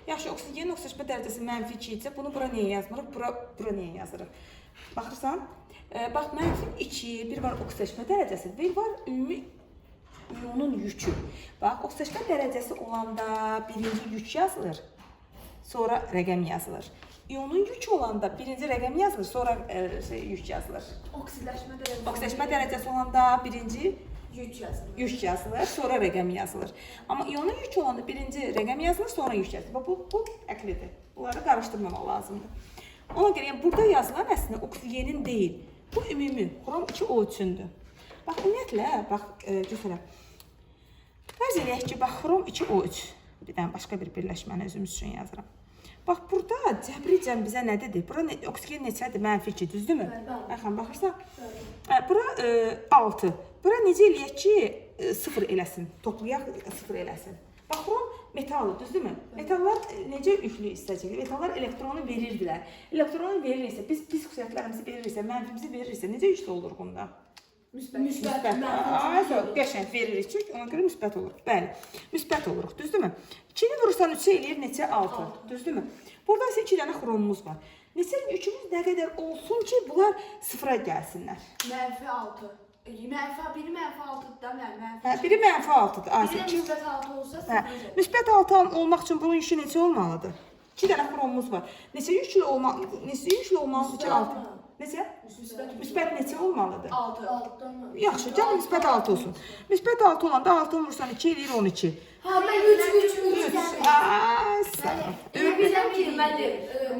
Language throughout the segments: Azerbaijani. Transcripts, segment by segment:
Yaxşı, oksigenin oksidaşma dərəcəsi -2 isə bunu bura niyə yazmırıq? Bura niyə yazırıq? Baxırsan, bax -2, bir var oksidaşma dərəcəsi, bir var ümumi iyonun yükü. Bax, oksidaşma dərəcəsi olanda birinci yük yazılır, sonra rəqəm yazılır. İyonun yükü olanda birinci rəqəm yazılır, sonra yük yazılır. Oksidaşma dərəcəsi olanda birinci yük yazılır, sonra rəqəm yazılır. Amma iyonun yükü olanda birinci rəqəm yazılır, sonra yük yazılır. Bu əqlidir. Bunları qarışdırmamaq lazımdır. Ona görə yəni, burada yazılan əslində oksigenin deyil. Bu ümumi xrom 2O üçündür. Bax, ümumiyyətlə, bax, götürəm. Fərz eləyək ki, bax, xrom 2O3. Bir dənə başqa bir birləşməni özümüz üçün yazıram. Bax, burada cəbricən bizə nə dedi? Bura oksigen neçədir? -2, düzdürmü? Baxın, baxırsan. Bura 6. Bura necə eləyək ki, 0 eləsin, toplayaq 0 eləsin. Bax, xrom metalı, düzdürmü? Metallar necə yüklü istəyəcəklər? Metallar elektronu verirdilər. Elektronu verirsə, biz xüsusiyyətlərimizi verirsə, mənfimizi verirsə, necə yüklü olur bunda? Müsbət. Qəşəng veririk, çünki ona görə müsbət oluruq. Bəli, müsbət oluruq, düzdürmü? 2-ni vurursan 3-ə eləyir neçə? 6, düzdürmü? Burada isə 2 dənə xromumuz var. Neçə yükümüz nə qədər olsun ki, bunlar 0-a gəlsinlər? -6. Biri -6-dır da, biri -6-dır. Biri müsbət 6 olsa 0. Müsbət 6 olmaq üçün bunun yükü neçə olmalıdır? 2 dənə xromumuz var. Neçə yüklü olmalıdır ki 6? Necə? Müsbət neçə olmalıdır? 6. Yaxşı, gəl müsbət 6 olsun. Müsbət 6 olanda 6-ını vursan 2 eləyir 12. Ha, mən 3. Bilirəm ki,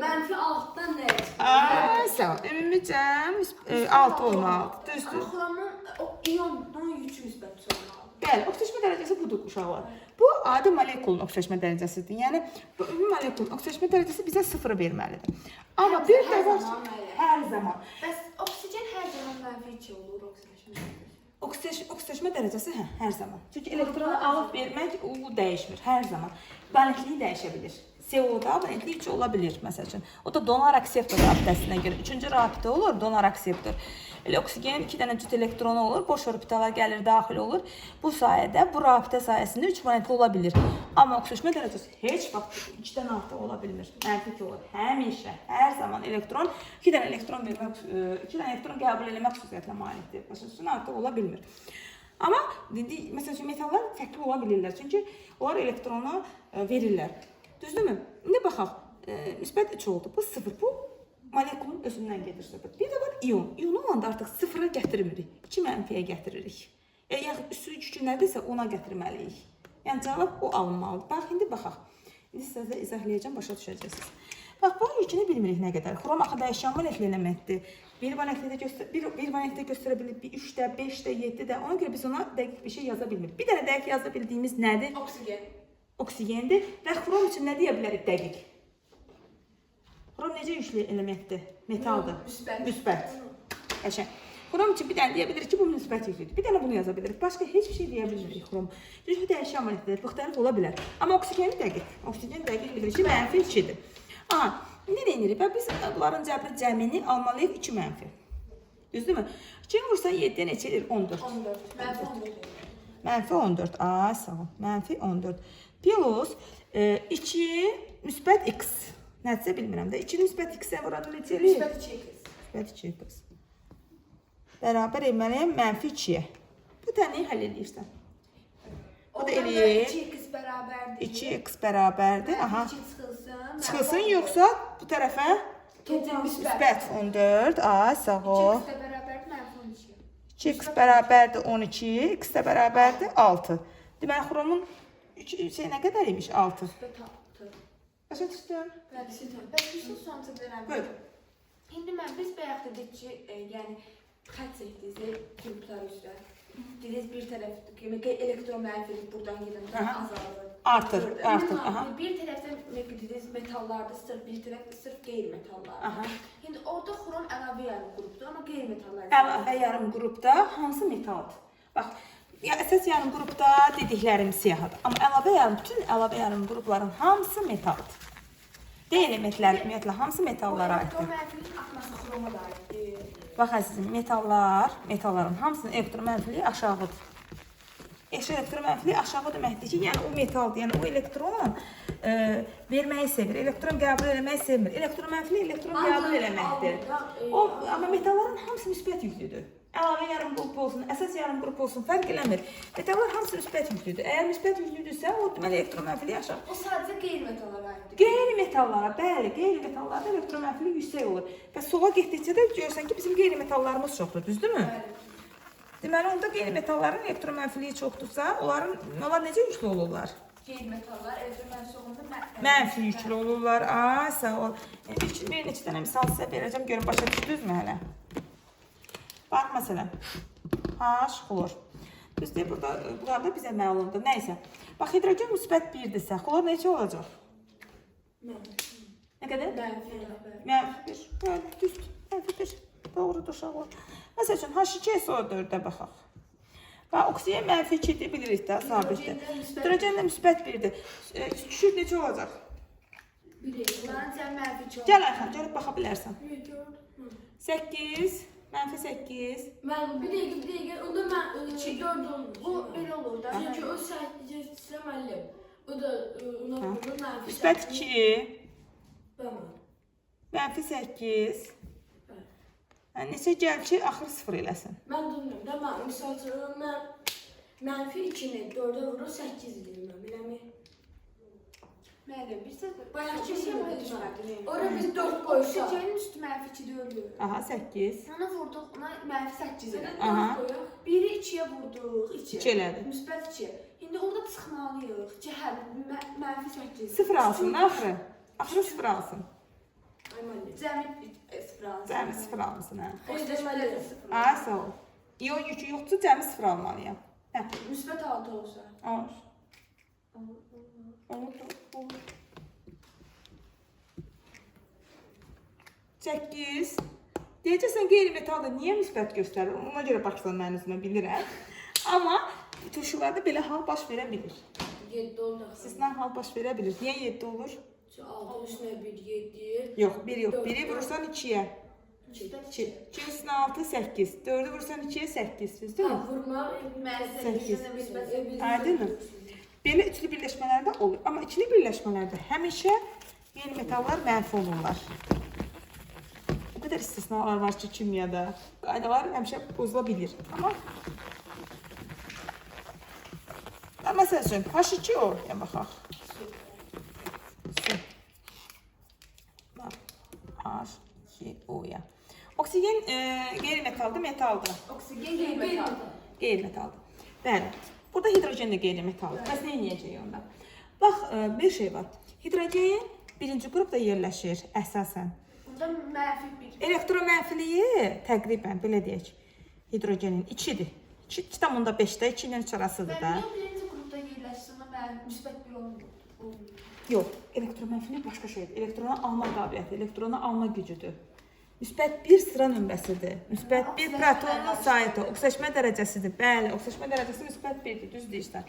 -6-dan nə? Sağ ol. Ümumicəm 6 olmalıdır. Düzdür. Xromun iyonun yükü müsbət olmalıdır. Bəli, oksidaşma dərəcəsi budur uşaqlar. Bu adi molekulun oksidaşma dərəcəsidir. Yəni bu ümumi molekulun oksidaşma dərəcəsi bizə 0 verməlidir. Amma bir dəfə hər zaman. Bəs oksigen hər zaman -2 olur oksidaşma dərəcəsi. Oksidaşma dərəcəsi hər zaman. Çünki elektronu alıb vermək o dəyişmir hər zaman. Valentliyi dəyişə bilir. CO-da valentliyi 3 ola bilir məsəl üçün. O da donar akseptor rabitəsinə görə. 3-cü rabitə olur, donar akseptor. Oksigenin 2 dənə cüt elektronu olur, boş orbitalar gəlir, daxil olur. Bu sayədə, bu rabitə sayəsində 3 valentli ola bilir. Amma oksidaşma dərəcəsi heç vaxt 2-dən artıq ola bilmir. Mənfi olur. Həmişə, hər zaman elektron 2 dənə elektron vermək, 2 dənə elektron qəbul etmək xüsusiyyətinə malikdir. Məsələn, artıq ola bilmir. Amma məsələn, metallar fərqli ola bilirlər. Çünki onlar elektronu verirlər. Düzdürmü? İndi baxaq. Müsbət 3 oldu. Bu 0. Bu molekulun özündən gedir söhbət. Bir də var iyon. İyon olanda artıq 0-a gətirmirik. 2 mənfiyə gətiririk. Yəni üstü yükü nədirsə ona gətirməliyik. Yəni cavab o alınmalıdır. Bax, indi baxaq. İndi sizə izahlayacağım, başa düşəcəksiniz. Bax, bunun yükünü bilmirik nə qədər. Xrom axı dəyişən valentli elementdir. Bir valentlidə göstərə bilir, 3-də, 5-də, 7-də. Ona görə biz ona dəqiq bir şey yaza bilmirik. Bir dənə dəqiq yaza bildiyimiz nədir? Oksigen. Oksigendir və xrom üçün nə deyə bilərik dəqiq? Xrom necə yüklü elementdir? Metaldır. Müsbət. Qəşəng. Xrom üçün bir dənə deyə bilirik ki, bu müsbət yüklüdür. Bir dənə bunu yaza bilirik. Başqa heç bir şey deyə bilmirik xrom. Çünki dəyişən valentlidir, müxtəlif ola bilər. Amma oksigen dəqiq. Oksigen dəqiq bilirik ki, -2-dir. Aha, indi nə edirik? Biz bunların cəbri cəmini almalıyıq 2 mənfi. Düzdürmü? 2-ni vursan 7-yə neçə edir? 14. -14. Sağ ol. -14. Plus 2 müsbət x. Nədirsə bilmirəm də. 2-ni müsbət x-ə vuranda neçə eləyir? Müsbət 2x. Bərabər etməliyəm -2-yə. Bu təni həll edirsən. Bu da eləyir. 2x bərabərdir. Aha. Çıxılsın yoxsa bu tərəfə? Müsbət 14. Sağ ol. 2x bərabərdir 12. X də bərabərdir 6. Deməli, xromun nə qədər imiş? 6. Başa düşdün? Bəs bir şey sualını verəm. İndi biz bayaq dedik ki, yəni xətt çəkdiniz qruplar üzrə. Dediniz bir tərəf elektron mənfilik buradan gedəndə azalır. Artır. Bir tərəfdən dediniz metallarda bir tərəf sırf qeyri-metallar. İndi orada xrom əlavə yarım qrupdur, amma qeyri-metallar. Əlavə yarım qrupda hansı metaldır? Bax, əsas yarım qrupda dediklərim siyahıdır. Amma bütün əlavə yarım qrupların hamısı metaldır. D elementlər ümumiyyətlə hamısı metallara aiddir. Elektron mənfilik atması xroma da aiddir. Bax əzizim, metalların hamısının elektron mənfiliyi aşağıdır. Elektron mənfiliyi aşağı deməkdir ki, yəni o metaldır, yəni o elektron verməyi sevir, elektron qəbul eləməyi sevmir. Elektron mənfili elektron qəbul eləməkdir. Amma metalların hamısı müsbət yüklüdür. Əlavə yarım qrup olsun, əsas yarım qrup olsun, fərq eləmir. Metallar hamısı müsbət yüklüdür. Əgər müsbət yüklüdürsə, o deməli elektron mənfili yaşar. O sadəcə qeyri-metallara aiddir. Qeyri-metallara, bəli, qeyri-metallarda elektron mənfili yüksək olur. Və sola getdikcə də görürsən ki, bizim qeyri-metallarımız çoxdur, düzdürmü? Deməli, onda qeyri-metalların elektron mənfiliyi çoxdursa, onlar necə yüklü olurlar? Qeyri-metallar elektron mənfili olanda Mənfi yüklü olurlar. Ay, sağ ol. Bir neçə dənə misal sizə verəcəm, görün başa düşdünüzmü hələ? Bax, məsələn, H, xlor. Düzdür, burada bizə məlumdur. Nəysə. Bax, hidrogen müsbət 1-dirsə, xlor neçə olacaq? Nə qədər? Mənfi 1. Bəli, düzdür. Mənfi 1. Doğrudur, uşaqlar. Məsəl üçün, H2SO4-də baxaq. Bax, oksigen mənfi 2-dir, bilirik də, sabitdir. Hidrogen də müsbət 1-dir. Düşür necə olacaq? Bilirik. Bunların cəmi mənfi 2 olur. Gəl Ayxan, gəlib baxa bilərsən. 8, mənfi 8. Bir dəqiqə, onda mən 4 olmuş. Bu belə olur da. Çünki o 8-sə müəllim. O da ona vurur, mənfi Müsbət 2, Bəli. mənfi 8. Neçə gəl ki, axır 0 eləsin. Mən bilmirəm də, mən misal üçün, mən mənfi 2-ni 4-ə vurur, 8 deyirəm, biləmi? Müəllim, bir səs Bayaqki şey kimi var. dedim. Ora biz 4 qoysaq. Oksigenin üstü mənfi 2-də ölür. Aha, 8. Ona vurduq, ona mənfi 8 elədi. Aha. Biri 2-yə vurduq, 2. 2 elədi. Müsbət 2. İndi orada çıxmalıyıq. Cəhəl, mənfi 8. 0 alsın, axırı. Axırı 0 alsın. Ay müəllim. Cəmi 0 alsın. Cəmi 0 alsın, hə. Oksigenlər də 0. Ay, sağ ol. Yox, yükü yoxdur, cəmi 0 almalıyam. Hə. Müsbət 6 olsa. Olur. Olur. 8. Deyəcəksən qeyri-metalda niyə müsbət göstərir? Ona görə baxsan mənim üzümə bilirəm. Amma turşularda belə hal baş verə bilir. 7 oldu. İstisna hal baş verə bilir. Niyə 7 olur? 6 üstünə 1, 7. Yox, 1 yox. 1-i vurursan 2-yə. Müsbət 2. 2 üstünə 6, 8. 4-ü vurursan 2-yə 8. Düzdürmü? Vurma. Mənfi 8 müsbət. Aydınmı? Belə üçlü birləşmələrdə olur. Amma ikili birləşmələrdə həmişə qeyri-metallar mənfi olurlar. O qədər istisnalar var ki, kimyada. Qaydalar həmişə pozula bilir. Amma məsəl üçün, H2O ya baxaq. H2O-ya. Oksigen qeyri-metaldır, metaldır. Oksigen qeyri-metaldır. Qeyri-metaldır. Bəli. Burada hidrogen də qeyri-metaldır. Bəs nə edəcəyik onda? Bax, bir şey var. Hidrogen birinci qrupda yerləşir əsasən. Burada mənfi 1. Elektron mənfiliyi təqribən belə deyək. Hidrogenin 2-dir. 2,5-də 2 ilə 3 arasıdır da. Niyə birinci qrupda yerləşsin, müsbət 1 olmur? Yox, elektron mənfiliyi başqa şeydir. Elektrona alma qabiliyyəti, elektrona alma gücüdür. Müsbət 1 sıra nömrəsidir. Müsbət 1 protonun sayıdır. Oksidaşma dərəcəsidir. Bəli, oksidaşma dərəcəsi müsbət 1-dir. Düz deyirsən.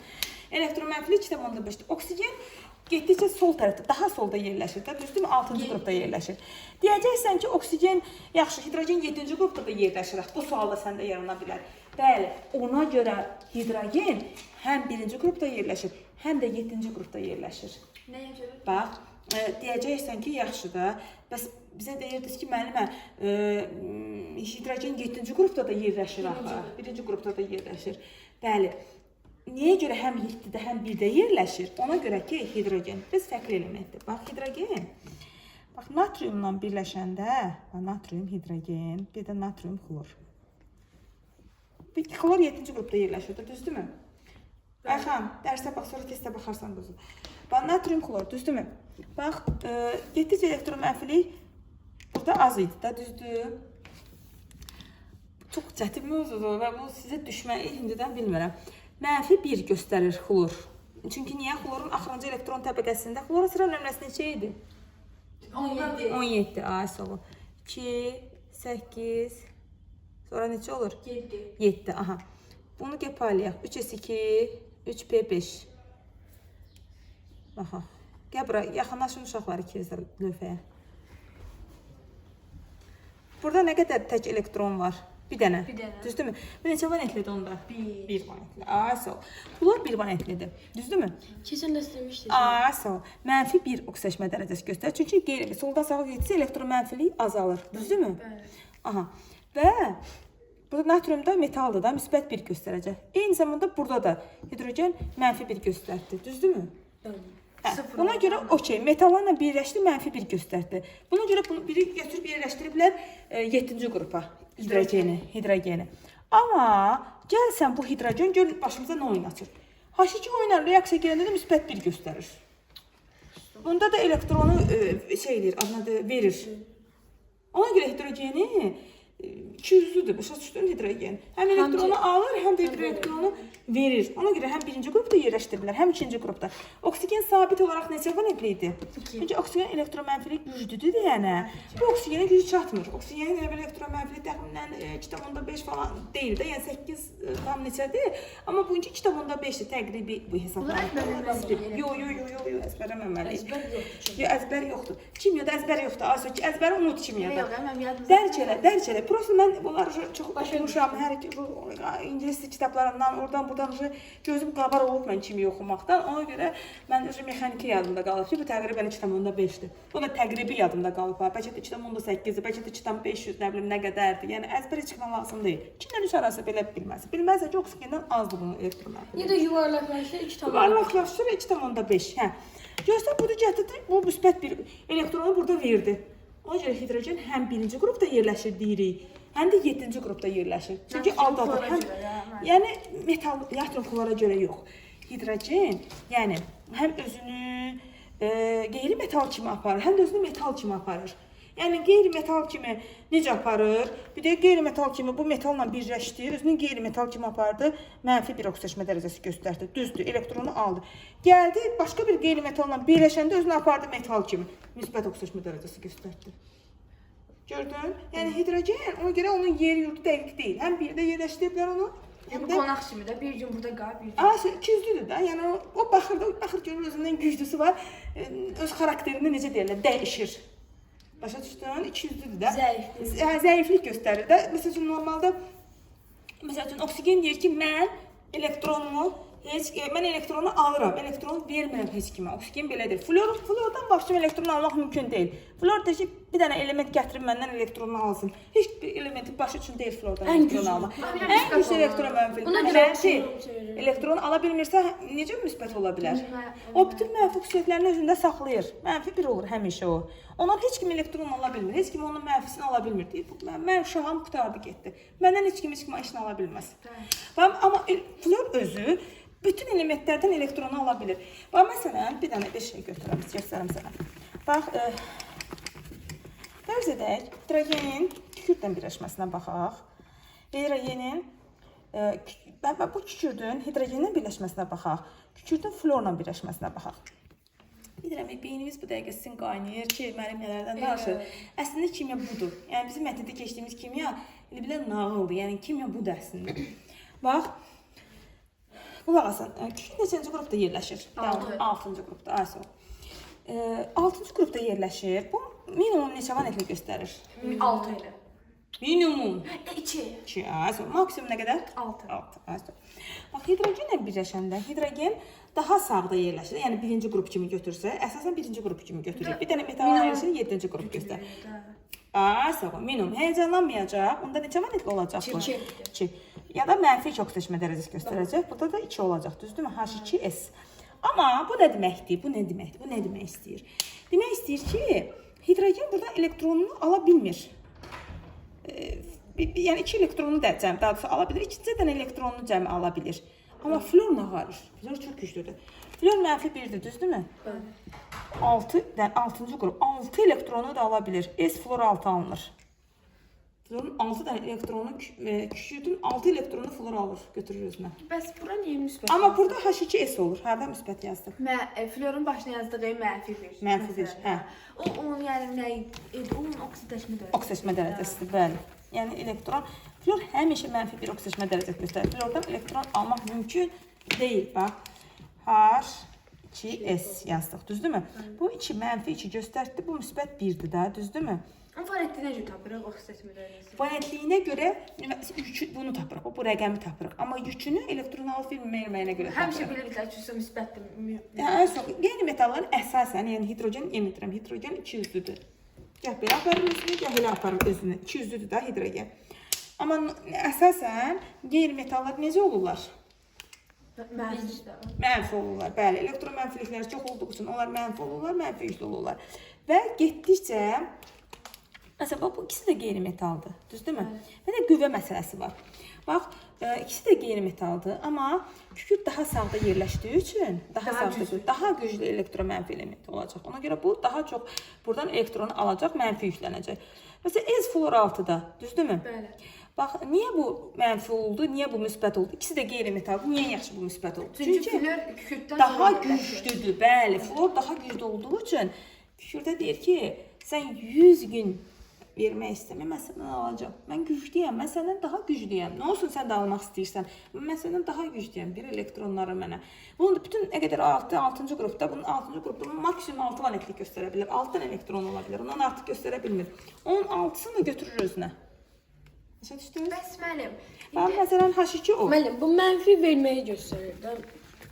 Elektron mənfili 2,5-dir. Oksigen getdikcə sol tərəfdə, daha solda yerləşir. Düzdürmü? 6-cı qrupda yerləşir. Deyəcəksən ki, oksigen, yaxşı, hidrogen 7-ci qrupda da yerləşir. Bu sual da səndə yarana bilər. Bəli, ona görə hidrogen həm 1-ci qrupda yerləşir, həm də 7-ci qrupda yerləşir. Nəyə görə? Bax, deyəcəksən ki, yaxşıdır. Bəs bizə deyirdiniz ki, müəllimə, hidrogen 7-ci qrupda da yerləşir axı. 1-ci qrupda da yerləşir. Bəli. Niyə görə həm 7-də, həm 1-də yerləşir? Ona görə ki, hidrogen biz fərqli elementdir. Bax, hidrogen. Bax, natriumla birləşəndə, natrium, hidrogen, bir də natrium, xlor. Xlor 7-ci qrupda yerləşir, düzdürmü? Ayxan, dərsə bax, sonra testə baxarsan qızım. Bax, natrium, xlor, düzdürmü? Bax, getdikcə elektron mənfilik burada az idi da, düzdür? Çox çətin mövzudur və bu sizə düşməyi indidən bilmirəm. Mənfi 1 göstərir xlor. Çünki niyə? Xlorun axırıncı elektron təbəqəsində xlorun sıra nömrəsi neçə idi? 17. 17. Ay, sağ ol. 2, 8, sonra neçə olur? 7. 7. Aha. Bunu gəpalayaq. 3s2, 3p5. Baxaq. Gəl bura, yaxınlaşın uşaqlar ikizlər lövhəyə. Burada nə qədər tək elektron var? Bir dənə. Bir dənə. Düzdürmü? Bu neçə valentlidir onda? Bir. 1 valentli. Sağ ol. Bunlar 1 valentlidir. Düzdürmü? Keçən dərs demişdin. Sağ ol. Mənfi 1 oksidaşma dərəcəsi göstərir. Çünki qeyri soldan sağa getsə elektron mənfiliyi azalır. Düzdürmü? Bəli. Aha. Və burada natriumda metaldır da müsbət 1 göstərəcək. Eyni zamanda burada da hidrogen mənfi 1 göstərdi. Düzdürmü? Buna görə okey, metallarla birləşdi, mənfi 1 göstərdi. Buna görə bunu biri götürüb yerləşdiriblər 7-ci qrupa hidrogeni. Amma gəlsən bu hidrogen gör başımıza nə oyun açır. H2 oynar reaksiya gələndə də müsbət 1 göstərir. Bunda da elektronu verir. Ona görə hidrogeni 200'lüdür. Başa düşdün hidrogen. Həm elektronu alır, həm də elektronu verir. Ona görə həm birinci qrupda yerləşdirirlər, həm ikinci qrupda. Oksigen sabit olaraq neçə valentli idi? Çünki oksigen elektromənfilik güclüdür deyənə. Bu oksigenə gücü çatmır. Oksigenin elektромənfiliyi təxminən 2,5 falan deyil də, yəni 8 tam neçədir. Amma bununki 2,5-dir təqribi bu hesablar. Yox, əzbərləməməliyik. Əzbər yoxdur. Kimyada əzbər yoxdur. Əzbəri unut kimyada. Dərc elə. Prosta mən bunları çox oxumuşam. Hər ingilis kitablarından, buradan gözüm qabar olub mən kimya oxumaqdan. Ona görə mən mexaniki yadımda qalıb ki, bu təqribən 2,5-dir. O da təqribi yadımda qalıb. Bəlkə də 2,8-dir, bəlkə də 2,500, nə bilim nə qədərdir. Yəni əzbər heç kimə lazım deyil. 2-dən 3 arası belə bilməz. Bilməzsə ki, oksigendən azdır bunun elektronları. Ya da yuvarlaqlaşır 2,5. Yuvarlaqlaşır 2,5. Hə. Göstər bunu gətirdi, bu müsbət bir elektronu burada verdi. Ona görə hidrogen həm birinci qrupda yerləşir deyirik, həm də 7-ci qrupda yerləşir. Çünki aldadır. Yəni metal natrium klora görə yox. Hidrogen yəni həm özünü qeyri-metal kimi aparır, həm də özünü metal kimi aparır. Yəni qeyri-metal kimi necə aparır? Bir də qeyri-metal kimi bu metalla birləşdi, özünü qeyri-metal kimi apardı, mənfi 1 oksidaşma dərəcəsi göstərdi. Düzdür, elektronu aldı. Gəldi, başqa bir qeyri-metalla birləşəndə özünü apardı metal kimi, müsbət oksidaşma dərəcəsi göstərdi. Gördün? Yəni hidrogen, ona görə onun yeri yurdu dəqiq deyil. Həm bir də yerləşdiriblər onu. Bu qonaq kimi də bir gün burada qal, bir gün. İkizlidir də. Yəni o baxır görür özündən güclüsü var. Öz xarakterini necə deyirlər, dəyişir. Başa düşdün? 200'lüdür də. Zəiflik göstərir də. Məsəl üçün normalda oksigen deyir ki, mən elektronu alıram, elektronu vermirəm heç kimə. Oksigen belədir. Flordan başlayıb elektronu almaq mümkün deyil. Flor deyir ki, bir dənə element gətirib məndən elektronu alsın. Heç bir elementin başı üçün deyil flordan elektronu almaq. Ən güclü elektron mənfili. Elektronu ala bilmirsə necə müsbət ola bilər? O bütün mənfi xüsusiyyətlərini özündə saxlayır. Mənfi 1 olur həmişə o. Ondan heç kim elektron ala bilmir. Heç kim onun mənfisini ala bilmir. Deyir, mən uşağım qutardı getdi. Məndən heç kim işini ala bilməz. Amma flor özü bütün elementlərdən elektronu ala bilir. Bax, məsələn, bir dənə bir şey göstərəm sənə. Bax, fərz edək, hidrogenin kükürdlə birləşməsinə baxaq. Hidrogenin, bu kükürdün hidrogenin birləşməsinə baxaq. Kükürdün florla birləşməsinə baxaq. Bilirəm, beynimiz bu dəqiqə sizin qaynayır ki, mənim nələrdən danışır. Əslində kimya budur. Yəni, bizim mətnədə keçdiyimiz kimya, nağıldır. Yəni, kimya budur əslində. Bax, qulaq asın, kükürt neçənci qrupda yerləşir? 6-cı qrupda, 6-cı qrupda yerləşir. Bu minimum neçə valentli göstərir? 6 elə. Minimum. 2. Maksimum nə qədər? 6. Bax, hidrogenlə birləşəndə hidrogen daha sağda yerləşir. Yəni birinci qrup kimi götürsə, əsasən birinci qrup kimi götürür. Bir dənə metal ayrışır, 7-ci qrup göstərir. Sağ ol, minimum. Həyəcanlanmayacaq. Onda neçə valentli olacaq bu? 2. Ya da mənfi 2 oksidaşma dərəcəsi göstərəcək. Burada da 2 olacaq, düzdürmü? H2S. Amma bu nə deməkdir? Bu nə demək istəyir? Demək istəyir ki, hidrogen burada elektronunu ala bilmir. Yəni 2 elektronu da cəmi, daha doğrusu ala bilir. 2 dənə elektronunu cəmi ala bilir. Amma flor nağarır. Flor çox güclüdür. Flor mənfi 1-dir, düzdürmü? 6-cı qrup. 6 elektronu da ala bilir. S flor 6 alınır. Florun 6 dənə elektronu, kükürdün 6 elektronu flor alır, götürür özünə. Bəs bura niyə müsbət? Amma burada H2S olur. Hərdə müsbət yazdıq? Florun başına yazdığı mənfi 1. Mənfi 1, hə. Onun yəni nə idi? Onun oksidaşma dərəcəsi. Oksidaşma dərəcəsidir, bəli. Yəni elektron, flor həmişə mənfi 1 oksidaşma dərəcəsi göstərir. Flordan elektron almaq mümkün deyil. Bax, 2s yazdıq, düzdürmü? Bu 2 mənfi 2 göstərdi, bu müsbət 1-dir də, düzdürmü? Amma validliyinə görə tapırıq oksidat müdərəsi. Valentliyinə görə bunu tapırıq, bu rəqəmi tapırıq. Amma yükünü elektronal film verməyinə görə tapırıq. Həmişə bilirlər ki, müsbətdir. Qeyri-metalların əsasən, yəni hidrogen emitrirəm, hidrogen 200-lüdür. Gəh belə aparır özünü, gəh elə aparır özünü. 200-lüdür da hidrogen. Amma əsasən qeyri-metallar necə olurlar? Mənfi olurlar. Bəli, elektron mənfilikləri çox olduğu üçün onlar mənfi olurlar, mənfi yüklü olurlar. Və getdikcə məsələn, bu ikisi də qeyri-metaldır, düzdürmü? Və də qüvvə məsələsi var. Bax, ikisi də qeyri-metaldır, amma kükürt daha sağda yerləşdiyi üçün daha güclü elektron-mənfi element olacaq. Ona görə bu daha çox buradan elektronu alacaq, mənfi yüklənəcək. Məsələn, ez fluor 6-da, düzdürmü? Bəli. Bax, niyə bu mənfi oldu, niyə bu müsbət oldu? İkisi də qeyri-metaldır. Niyə yaxşı bu müsbət oldu? Çünki fluor kükürtdən daha güclüdür. Bəli, fluor daha güclü olduğu üçün kükürtə deyir ki, sən 100 gün vermək istəmir, mən səndən alacağam. Mən güclüyəm, mən səndən daha güclüyəm. Nə olsun sən də almaq istəyirsən? Mən səndən daha güclüyəm, bir elektronları mənə. Bunun da bütün nə qədər 6-cı qrupda, bunun 6-cı qrupda maksimum 6 valentlik göstərə bilər. 6 dənə elektron ola bilər, ondan artıq göstərə bilmir. Onun 6-sını da götürür özünə. Başa düşdünüz? Bəs müəllim. Bax, məsələn, H2O. Müəllim, bu mənfi verməyi göstərir də.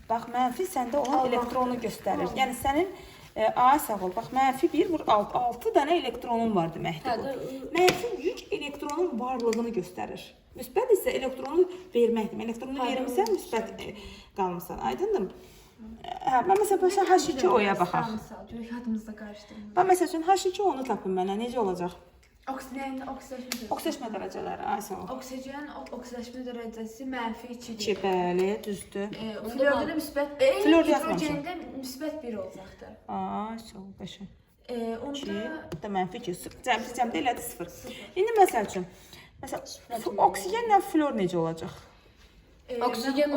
Bax, mənfi səndə olan elektronu göstərir. Yəni sənin A sağ ol. Bax, mənfi 1 vur 6 dənə elektronun var deməkdir bu. Mənfi yük elektronun varlığını göstərir. Müsbət isə elektronu verməkdir. Elektronu vermirsən, müsbət qalmısan. Aydındır? Hə, mən məsələn H2O-ya baxaq. Yadımızda qarışdırdım. Bax, məsələn H2O-nu tapın mənə. Necə olacaq? Oksidaşma dərəcələri. Ay sağ ol. Oksigen oksidaşma dərəcəsi -2-dir. 2, bəli, düzdür. Fluorda da müsbət, hidrogende müsbət 1 olacaqdır. Ay, sağ ol, qəşəng. Onda da mənfi 2, cəmdə elədi 0. İndi məsəl üçün, oksigenlə fluor necə olacaq? oksigen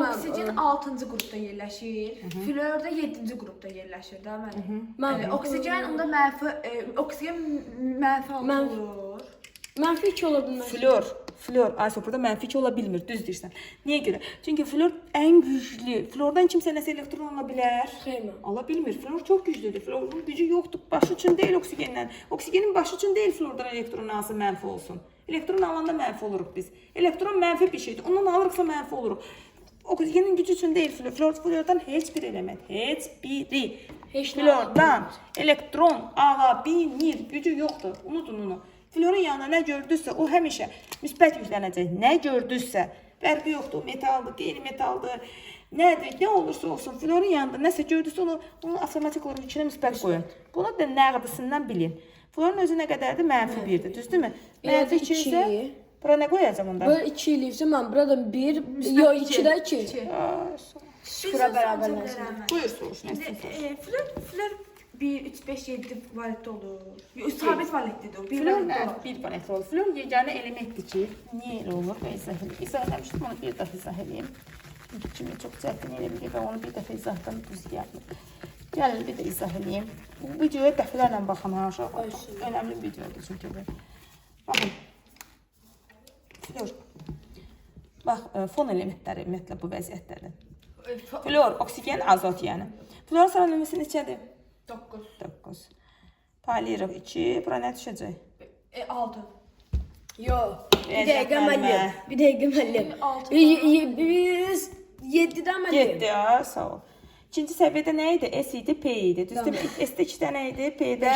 6-cı qrupda yerləşir. Fluor da 7-ci qrupda yerləşir də mənim. Oksigen onda oksigen mənfi olur. Mənfi 2 ola bilməz. Fluor, aysə burada mənfi 2 ola bilmir, düz deyirsən. Niyə görə? Çünki fluor ən güclü. Fluordan kimsə nəsə elektron ala bilər? Xeyr. Ala bilmir. Fluor çox güclüdür. Fluorun gücü yoxdur. Başı üçün deyil oksigendən. Oksigenin başı üçün deyil fluordan elektron alsa mənfi olsun. Elektron alanda mənfi oluruq biz. Elektron mənfi bir şeydir. Ondan alırıqsa mənfi oluruq. Oksigenin gücü üçün deyil fluor. Fluordan heç bir element, heç biri fluordan elektron ala bilmir. Gücü yoxdur. Unutun onu. Fluorun yanına nə gördüysə, o həmişə müsbət yüklənəcək. Nə gördüysə, fərqi yoxdur. Metaldır, qeyri-metaldır. Nədir, nə olursa olsun, fluorun yanında nəsə gördüysə, onu avtomatik olaraq içinə müsbət qoyun. Bunu da nəqdisindən bilin. Fluorun özü nə qədərdir? Mənfi 1-dir, düzdürmü? Mənfi 2 isə, bura nə qoyacam onda? Böyle 2 eləyirsə, mən buradan 1, yox 2-də 2. Sıfıra bərabər nəsə. Buyur, soruş, nəsin? Fluor 1, 3, 5, 7 valentli olur. Sabit valentlidir o. Bir valentli olur. Fluor yeganə elementdir ki, niyə elə olur? İzah eləmişdim, onu bir dəfə izah edeyim. Kimi çox çətin elə bilir və onu bir dəfə izahdan düz gəlmir. Gəlin bir də izah edeyim. Bu videoya dəfələrlə baxın ha aşağı. Önemli bir videodur çünki bu. Baxın. Fluor. Bax, fon elementləri ümumiyyətlə bu vəziyyətdədir. Fluor, oksigen, azot yəni. Fluor sıra nömrəsi neçədir? 9. Paylayırıq 2, bura nə düşəcək? 6. Yox, bir dəqiqə müəllim. Bir dəqiqə müəllim. 7-dən müəllim. 7, sağ ol. İkinci səviyyədə nə idi? S idi, P idi. Düzdür? S-də 2 dənə idi, P-də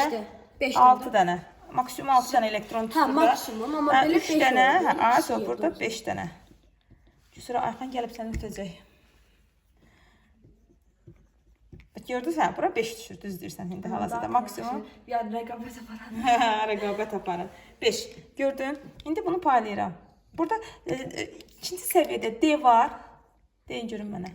6 dənə. Maksimum 6 dənə elektron tutur. Hə, maksimum, amma belə 5 dənə, hə, burada 5 dənə. Sonra Ayxan gəlib səni ötəcək. Gördünüz, hə, bura 5 düşür, düz deyirsən indi hal-hazırda maksimum. Yəni rəqabət aparan. Rəqabət aparan. 5. Gördün? İndi bunu paylayıram. Burada ikinci səviyyədə D var. Deyin görün mənə.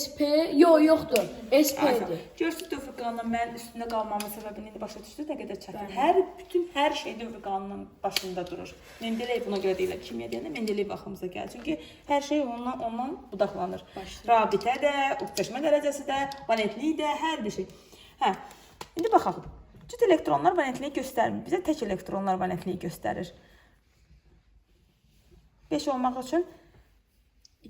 SP, yoxdur. SP-dir. Görsünüz dövr qanunun mənim üstündə qalmamın səbəbini indi başa düşdünüz nə qədər çətin. Hər şey dövr qanunun başında durur. Mendeleyev buna görə deyirlər. Kimya deyəndə Mendeleyev axımıza gəlir. Çünki hər şey ondan budaqlanır. Rabitə də, oksidaşma dərəcəsi də, valentlik də, hər bir şey. Hə. İndi baxaq. Cüt elektronlar valentliyi göstərmir. Bizə tək elektronlar valentliyi göstərir. 5 olmaq üçün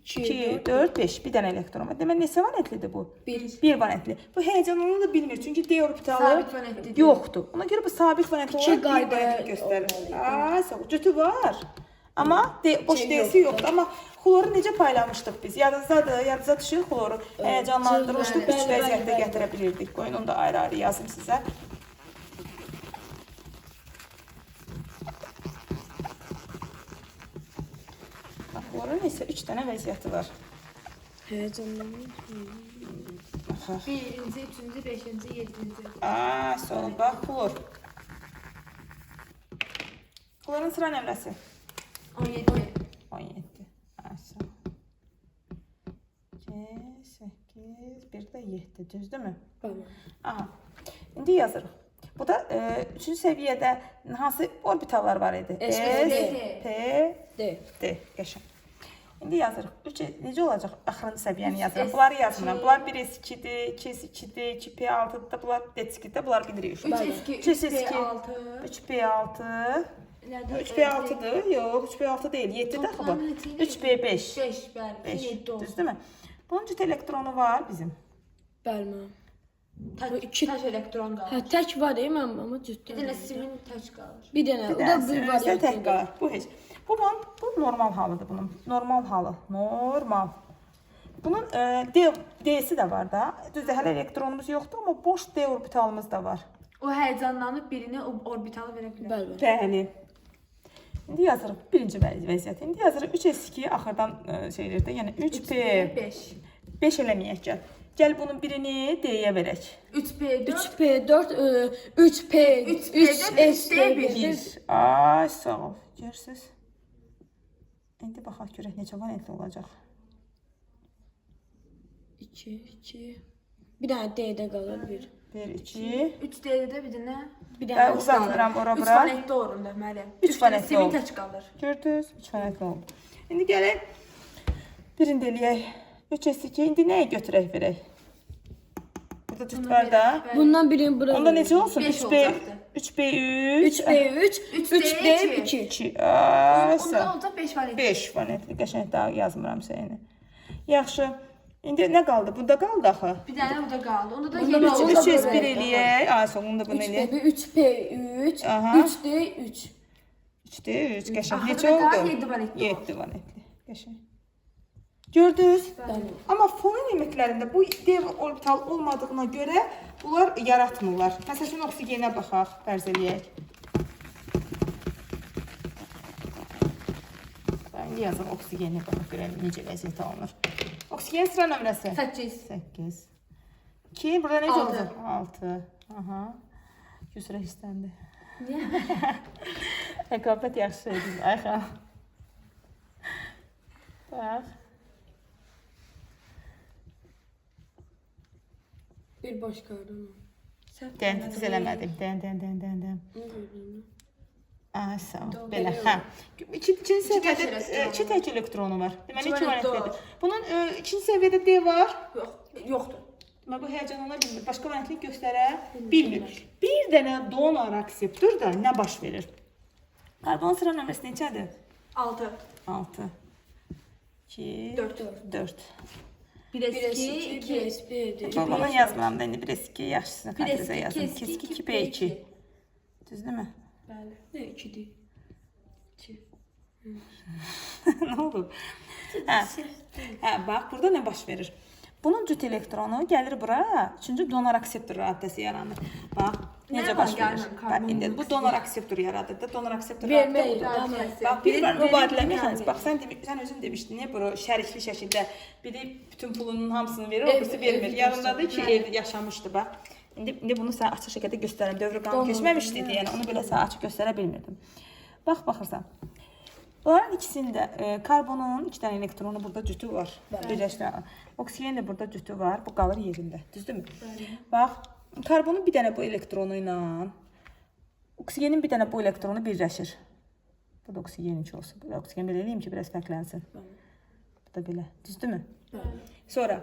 2, 4, 5. Bir dənə elektron var. Demək neçə valentlidir bu? 1 valentli. Bu həyəcanlananı da bilmir. Çünki D orbitalı Sabit valentlidir. yoxdur. Ona görə bu sabit valentli İki olaraq 1 qayda valentli göstərir. olmalı. Sağ ol. Cütü var. Amma boş Şey D'si yoxdur. Amma xloru necə paylamışdıq biz? Yadınıza düşür xloru. Həyəcanlandırmışdıq, üç Bəli, vəziyyətdə bəli, gətirə bilirdik. Qoyun onu da ayrı-ayrı yazım sizə. Xlorun isə 3 dənə vəziyyəti var. Həyəcanlanır. Baxaq. Birinci, üçüncü, beşinci, yedinci. Sağ ol. Bax, xlor. Xlorun sıra nömrəsi? 17. 17. Sağ ol. 2, 8, bir də 7. Düzdürmü? Bəli. Aha. İndi yazırıq. Bu da 3-cü səviyyədə hansı orbitallar var idi? S, P, D. D. Qəşəng. İndi yazırıq. Necə olacaq? Axırıncı səviyyəni yazıram. Bunları yazmıram. Bunlar 1s2-dir, 2s2-dir, 2p6-dır. Bunlar d2-dir. Bunlar bilirik. 3s2, 3p6. 3p6. 3p6-dır. Yox, 3p6 deyil. 7-dir axı bu. 3p5. 5, bəli. 5. 7 olsun. Düzdürmü? Bunun cüt elektronu var bizim. Bəli mənim. Tək elektron qalır. Tək var değil mənim, amma Bir cütdən. dənə simin tək qalır. Bir dənə, o da bir Bizdə variant. tək qalır. Bu heç. Bu normal halıdır bunun. Normal halı. Normal. Bunun D'si də var da. Düzdür, hələ elektronumuz yoxdur, amma boş D orbitalımız da var. O həyəcanlanıb birini orbitalı verə bilər. Bəli. Bəli. İndi yazırıq birinci vəziyyət. İndi yazırıq 3s2 axırdan şeylərdə, yəni 3p 5. 5 eləməyək gəl. Gəl bunun birini D-yə verək. 3p4. 3p4, 3p, 3p4, 1. Ay, sağ ol. Görürsüz? İndi baxaq görək necə valentli olacaq. 2. Bir dənə D-də qalır, 1. 1, 2. 3D'də də bir dənə. Bir Və dənə uzatmıram ora 3 bura. valentli orunda müəllim. Üç valentli simin oldu. tək qalır. Gördünüz? 3 valentli oldu. İndi gələk birində eləyək. 3s2. İndi nəyə götürək verək? Burada cüt var da. Bundan birini bura. Onda necə olsun? 5 3b olacaqdı. 3b3 3p3, 3d2. 2. Onda Sağ. olacaq 5 valentli. 5 valentli. Qəşəng daha yazmıram səni. Yaxşı. İndi nə qaldı? Burada qaldı axı. Bir dənə burada qaldı. Onda da Onda 7 da- olacaq. 3s1 eləyək. Ay, sonunda bunu eləyək. 3p3, Aha. 3d3. 3d3. Qəşəng. Axırda Neçə da oldu? 7 valentli. 7 valentli. Qəşəng. Gördünüz? Bəli. Amma fonon limitlərində bu D orbital olmadığına görə bunlar yaratmırlar. Məsəl üçün oksigenə baxaq, fərz eləyək. Ben yazım oksigenə baxaq görək necə vəziyyət alınır. Oksigen sıra nömrəsi 8. 8. 2 burada necə Altı. olacaq? 6. Aha. Götürə hissləndi. Niyə? Rəqabət yaxşı şeydir. Ay xan. Bax. Bir başqa adam. Dən, titiz eləmədim. Dən. Ay, sağ ol. Belə, hə. İkinci səviyyədə 2 tək elektronu var. Deməli, 2 valentlidir. Bunun ikinci səviyyədə D var. Yoxdur. Amma bu həyəcanlana bilmir. Başqa valentlik göstərə bilmir. Bir dənə donor akseptorda nə baş verir? Karbon sıra nömrəsi neçədir? 6. 6. 2, 4. 1 S2, 2 2s1. Bunu yazmıram da indi 1s2 yaxşısını Bir xətrə S2, yazdım. 2 2 S2, 2p2. Düzdürmü? Bəli. Ne 2'dir? Nə oldu? Hə, bax burada nə baş verir? Bunun cüt elektronu gəlir bura, üçüncü donor akseptor rabitəsi yaranır. Bax, necə Nə baş var, verir? gəlmir, Bax, karbon indi bu monoksid. donor akseptor yaradır da, donor akseptor Vermək, rabitə budur. rabitəsi. Bax, biri var Biri mübadilə verir, mexanizmi. biri Bax, sən özün demişdin, bura şərikli şəkildə biri bütün pulunun hamısını verir, o birisi vermir. Yanındadır ki, evdə yaşamışdı bax. İndi bunu sənə açıq şəkildə göstərim. Dövr qanun keçməmişdi, yəni onu belə sənə açıq göstərə bilmirdim. Bax, baxırsan. Bunların ikisində karbonun 2 dənə elektronu burada cütü var. Birləşdirən. Oksigenin də burada cütü var. Bu qalır yerində. Düzdürmü? Bax, karbonun bir dənə bu elektronu ilə oksigenin bir dənə bu elektronu birləşir. Bu da oksigen 2 olsun. Belə oksigen belə eləyim ki, biraz fərqlənsin. Bu da belə. Düzdürmü? Sonra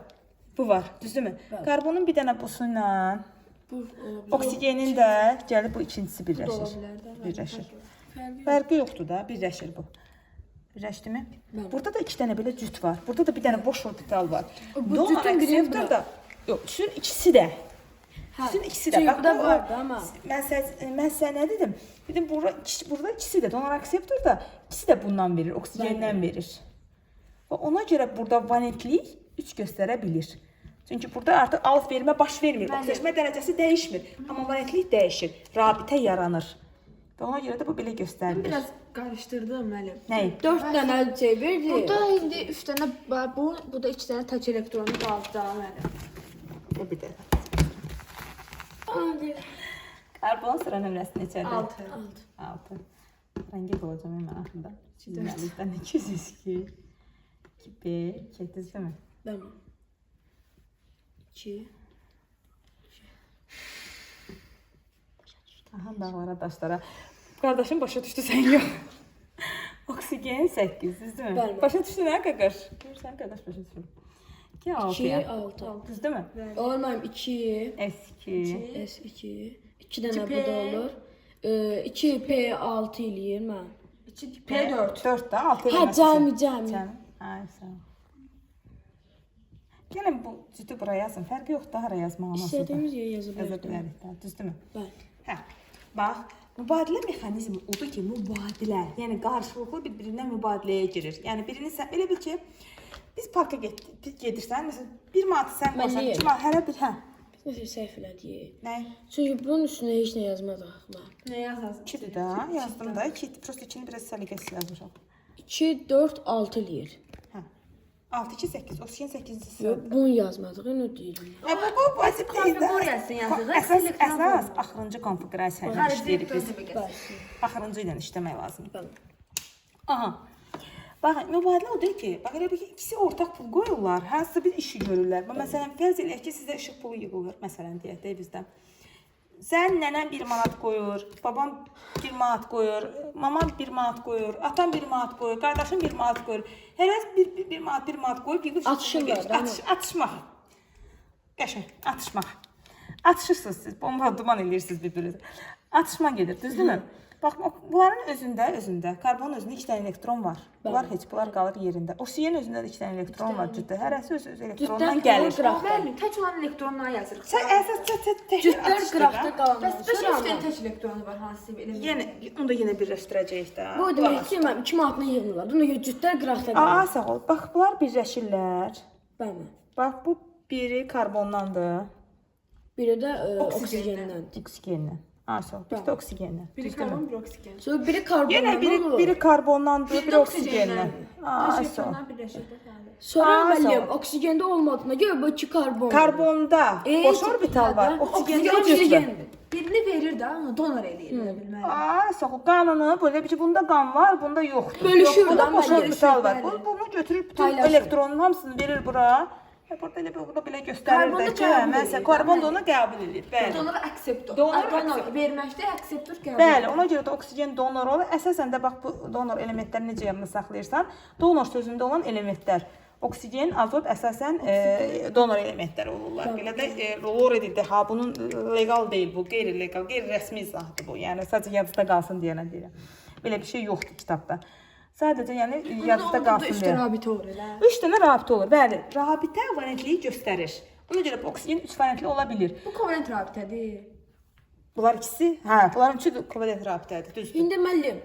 bu var. Düzdürmü? Karbonun bir dənə busu ilə oksigenin də gəlib bu ikincisi birləşir. Birləşir. Fərqi yoxdur da, birləşir bu. Birləşdimi? Bəli. Burada da 2 dənə belə cüt var. Burada da bir dənə boş orbital var. Bu Donor cütün birini akseptor bırak. da yox, üçün ikisi də. Üçün ikisi də. Çünki bu da vardı ama. Mən sənə nə dedim? Dedim burada ikisi də donor akseptor da ikisi də bundan verir, oksigenden verir. Və ona görə burada valentlik 3 göstərə bilir. Çünki burada artıq alış-vermə baş vermir. Oksijenləşmə dərəcəsi dəyişmir, amma valentlik dəyişir. Rabitə yaranır. Və ona görə də bu belə göstərilir. Biraz qarışdırdım müəllim. Nəyi? 4 dənə şey verdi. Burada indi 3 dənə var, bu da 2 dənə taç elektronu qaldı da müəllim. Bir də. Karbon sıra nömrəsi neçədir? 6. 6. Rəngi qoyacağam mən axırda. Çizməlikdən 202. 2B, 2 değil mi? Tamam. 2. Aha, dağlara, daşlara. Qardaşım başa düşdü, sən yox. Oksigen 8, düzdür mü? Bəli. Başa düşdün hə, qaqaş? Görürsən, qaqaş başa düşdü. 2, 6 2, ya. 6. Düzdür mü? Olmayım 2. S2. S2. 2 dənə burada olur. 2P6 eləyir mən. P4. 4 da 6 Ha, cəmi. Ay, sağ ol. Gəlin bu ciddi buraya yazın. Fərqi yoxdur, hara yazmaq olmaz. İstədiyimiz yerə yazı Yaza bilərik. bilərik də, düzdürmü? Bəli. Hə. Bax, mübadilə mexanizmi odur ki, mübadilə, yəni qarşılıqlı bir-birindən mübadiləyə girir. Yəni birini sən elə bil ki, biz parka gedirsən, məsələn, 1 manat sən qoysan, Mən 2 manat hərə bir, hə. Biz nəsə səhv elədiyik. Nə? Çünki bunun üstünə heç nə yazmadıq mən. Nə yazasın? 2-dir də, yazdım da, 2, prosta 2-ni biraz səliqəsiz yazmışam. 2, 4, 6 eləyir. Hə. 6, 2, 8, oksigen 8-ci sıra. Bunu yazmadıq, nə deyirəm. Hə, bu vacib deyil də. Konfigurasiyasını yazırıq. Əsas axırıncı konfigurasiya ilə işləyirik biz. Bəli. Axırıncı ilə işləmək lazımdır. Bəli. Aha. Bax, mübadilə odur ki, bax elə bir ki, ikisi ortaq pul qoyurlar, hansısa bir işi görürlər. Bax, məsələn, fərz eləyək ki, sizə işıq pulu yığılır, məsələn, deyək də bizdə. Sən nənən 1 manat qoyur, babam 1 manat qoyur, mamam 1 manat qoyur, atam 1 manat qoyur, qardaşım 1 manat qoyur. Hərəs 1 manat qoyub yığır. Atışırlar, atışmaq. Qəşəng, atışmaq. Atışırsınız siz, bomba duman eləyirsiniz bir-birinizə. Atışma gedir, düzdürmü? Bax, bunların özündə, karbonun özündə 2 dənə elektron var. Bunlar heç, bunlar qalır yerində. Oksigenin özündə də 2 dənə elektron var cütdə. Hərəsi öz elektronundan gəlir. Müəllim, tək olan elektrondan yazırıq. Sən əsas tək Cütlər qıraqda qalanlar. Bəs 5 dənə tək elektronu var hansı bir element? Yəni onu da yenə birləşdirəcəyik də. Bu demək ki, mən 2 manatını yığmırlar. Buna görə cütlər qıraqda qalır. Aa, sağ ol. Bax, bunlar birləşirlər. Bəli. Bax, bu biri karbondandır. Biri də oksigendən. Oksigenlə. Aa, sağ ol. Bir də oksigenlə. Biri karbon, biri oksigen. Sonra biri karbondan Yenə olur. biri karbondandır, biri oksigenlə. Aa, sağ ol. Elektronlar birləşir. Sonra Aa, sağ müəllim ol. oksigende olmadığına görə bu 2 karbon. Karbonda boş orbital var. Oksigende cütlü. Birini verir də, onu donor eləyir elə bilməli. Aa, sağ ol. Qanını böyle bir şey, bunda qan var, bunda yoxdur. Bölüşür Bunda də, boş bəli, orbital var. bölüşür, Bunu götürüb bütün Paylaşır. elektronun hamısını verir bura. Burada elə burada belə göstərir Karbonu də ki, qəbul məsələn, edir, karbon bəli. da onu qəbul edir. Bəli. Donor akseptor. Donor Donor verməkdə akseptor qəbul. Bəli, ona görə də oksigen donor olur. Əsasən də bax bu donor elementləri necə yadında saxlayırsan, donor sözündə olan elementlər oksigen, azot əsasən donor elementləri olurlar. Belə də lor edildi. Ha, bunun legal deyil bu, qeyri-legal, qeyri-rəsmi izahıdır bu. Yəni sadəcə yadda qalsın deyənə deyirəm. Belə bir şey yoxdur kitabda. Sadəcə yəni yadda qalsın deyə. 3 rabitə olur elə. 3 dənə rabitə olur. Bəli, rabitə valentliyi göstərir. Ona görə bu oksigen 3 valentli ola bilir. Bu kovalent rabitədir. Bunlar ikisi, hə, bunların üçü də kovalent rabitədir, düzdür. İndi müəllim,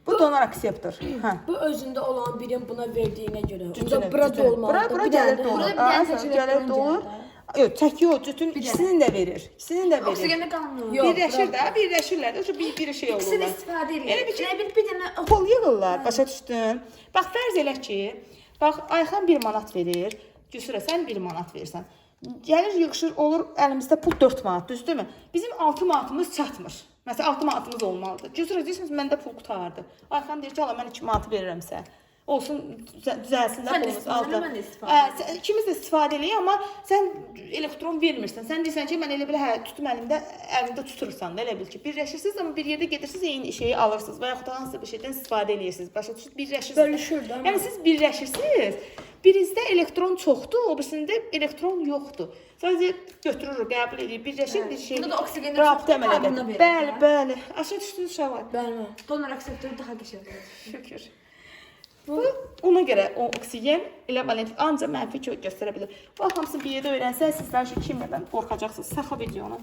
Bu donor akseptor. Hə. bu özündə olan birin buna verdiyinə görə. Cütünü, Onda bura cütünü. dolmalıdır. Bura Bir gəlir dənə də- dolur. Burada bir dənə Aa, tək gəlir elektron dolur. gəlir. Yox, çəki yox, cütün ikisini də verir. İkisini də verir. Oksigende qanunu. Yox. Birləşir də, birləşirlər də, bir şey İkisini olurlar. istifadə edir. Elə bir şey- Bir dənə Pul yığırlar, başa düşdün? Bax, fərz elə ki, bax, Ayxan 1 manat verir, Cüsürə sən 1 manat verirsən. Gəlir, yığışır, olur, əlimizdə pul 4 manat, düzdürmü? Bizim 6 manatımız çatmır. Məsələn, 6 manatımız olmalıdır. Cüsürə deyirsiniz, məndə pul qutardı. Ayxan deyir ki, ala, mən 2 manatı verirəm sənə. Olsun, düzəlsin də Sən də pulumuz istifadə, altı. mən də istifadə İkimiz də istifadə eləyik, amma sən elektron vermirsən. Sən deyirsən ki, mən elə belə hə, tutum əlimdə tutursan da, elə bil ki, birləşirsiniz, amma bir yerdə gedirsiniz, eyni şeyi alırsınız və yaxud da hansısa bir şeydən istifadə eləyirsiniz. Başa düşürsünüz, birləşirsiniz. Bölüşür də. Yəni siz birləşirsiniz. Birinizdə elektron çoxdur, o birisində elektron yoxdur. Sadəcə götürür, qəbul edir, birləşir bir şey. Burada da oksigeni rabitə çoxdur, əmələ karbonda gətirir. verir, Bəli, hə? bəli. Aşağı düşdünüz uşaqlar. Bəli. donor akseptoru daha qəşəngdir. Şükür. Bu ona görə o oksigen ilə valentik ancaq mənfi göstərə bilər. Bu hamısını bir yerdə öyrənsəz sizlər şu kimlədən qorxacaqsınız. Saxla videonu.